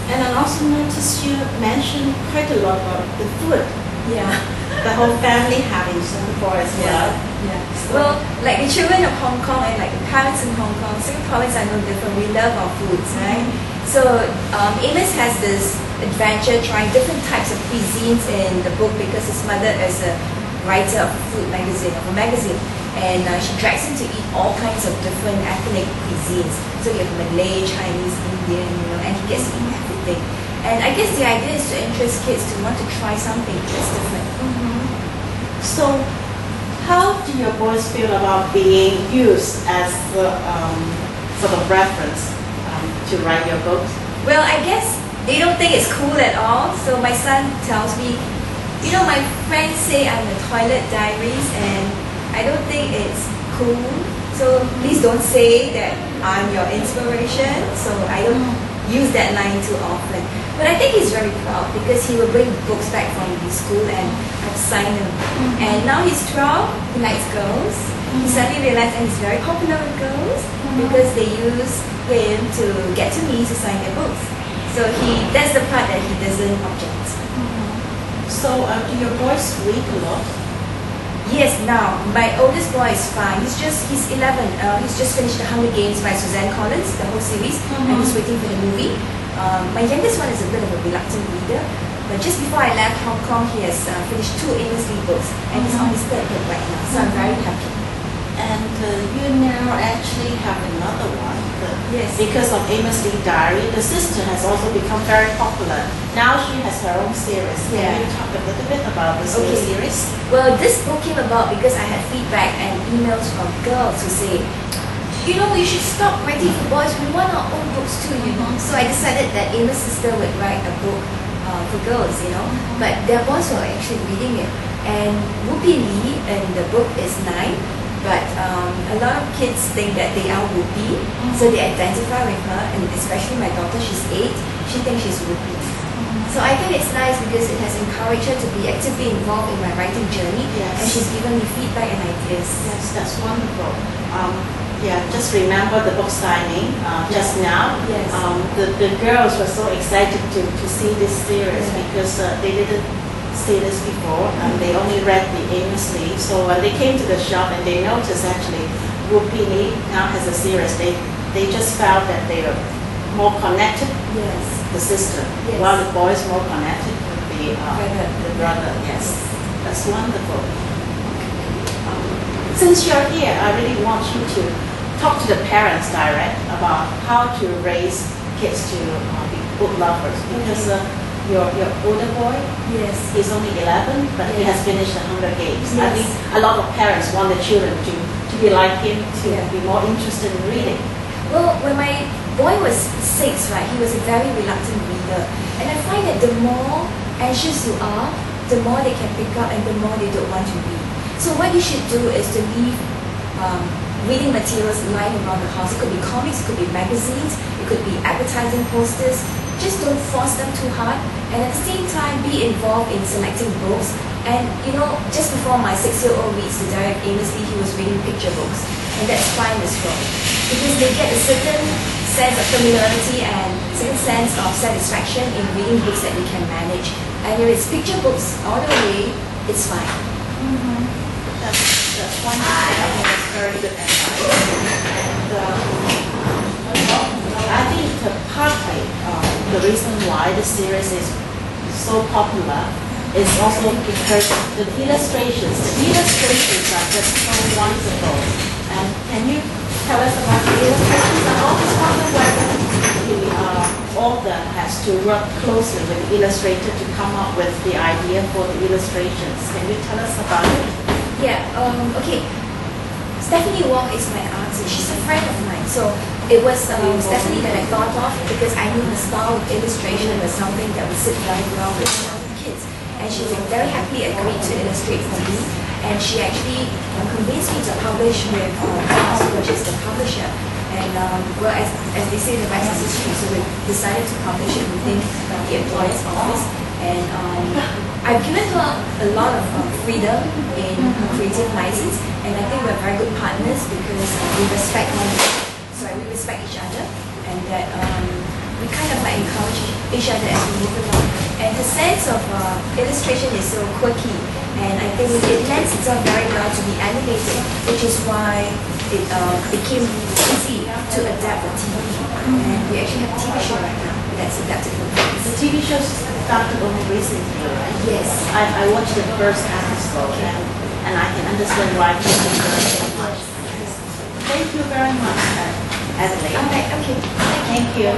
And I also noticed you mentioned quite a lot about the food. Yeah. The whole family having Singapore as well. Yeah. Well, like the children of Hong Kong and like the parents in Hong Kong, Singaporeans are no different. We love our foods, right? So Amos has this adventure trying different types of cuisines in the book because his mother is a writer of a food magazine, and she drags him to eat all kinds of different ethnic cuisines. So you have Malay, Chinese, Indian, and he gets to eat everything. And I guess the idea is to interest kids to want to try something that's different. So, how do your boys feel about being used as the sort of reference to write your books? Well, I guess they don't think it's cool at all. So my son tells me, my friends say I'm the toilet diaries, and I don't think it's cool. So please don't say that I'm your inspiration. So I don't use that line too often. But I think he's very proud because he will bring books back from the school and I've signed them. And now he's 12, he likes girls. He suddenly realized, and he's very popular with girls because they use him to get to me to sign their books. So that's the part that he doesn't object. So do your boys read a lot? Yes, now my oldest boy is 5. He's 11. He's just finished The Hunger Games by Suzanne Collins, the whole series, and he's waiting for the movie. My youngest one is a bit of a reluctant reader, but just before I left Hong Kong, he has finished 2 Amos Lee books, and he's on his 3rd book right now. So I'm very happy. And you now actually have another one. Yes. Because of Amos Lee Diary, the sister has also become very popular. Now she has her own series. Yeah. Can you talk a little bit about this new series? Well, this book came about because I had feedback and emails from girls who say, you should stop writing for boys. We want our own books too, So I decided that Amos' sister would write a book for girls, But their boys were actually reading it. And Whoopi Lee in the book is 9. But a lot of kids think that they are Whoopi, so they identify with her, and especially my daughter, she's 8, she thinks she's Whoopi. So I think it's nice because it has encouraged her to be actively involved in my writing journey, and she's given me feedback and ideas. Yes, that's wonderful. Just remember the book signing just now. Yes. The girls were so excited to see this series because they didn't see this before, and they only read the Amos Lee. So they came to the shop and they noticed actually Whoopi Lee now has a series. They just felt that they were more connected. Yes. The sister, while the boy is more connected with the brother. Yes, that's wonderful. Since you're here, I really want you to talk to the parents direct about how to raise kids to be book lovers, because your older boy, he's only 11, but he has finished the Hunger Games. I think a lot of parents want their children to be like him, to be more interested in reading. Well, when my boy was 6, right, he was a very reluctant reader. And I find that the more anxious you are, the more they can pick up and the more they don't want to read. So what you should do is to leave reading materials lying around the house. It could be comics, it could be magazines, it could be advertising posters. Just don't force them too hard, and at the same time be involved in selecting books. And just before my 6-year-old reads the Diary of Amos Lee, he was reading picture books, and that's fine as well, because they get a certain sense of familiarity and certain sense of satisfaction in reading books that they can manage. And if it's picture books all the way, it's fine. That's wonderful. I think that's very good advice. And I think partly the reason why the series is so popular is also because the illustrations are just so wonderful. And can you tell us about the illustrations? I always wonder whether the author has to work closely with the illustrator to come up with the idea for the illustrations. Can you tell us about it? Yeah, okay. Stephanie Wong is my auntie. She's a friend of mine. So it was Stephanie that I thought of because I knew the style of illustration was something that would sit very well with kids. And she very happily agreed to illustrate for me. And she actually convinced me to publish with Fox, which is the publisher. And as they say, the rest is history. So we decided to publish it within the employer's office. And I've given her a lot of freedom in her creative license, and I think we're very good partners because we respect each other, and that we kind of encourage each other as we move along. And her sense of illustration is so quirky, and I think it lends itself very well to be animated, which is why it became easy to adapt for TV. And we actually have a TV show right now that's adapted for movies. The TV show started only recently, right? Yes. I watched the first episode, and I can understand why people enjoy it so much. Thank you very much, Adeline. Okay. Thank you.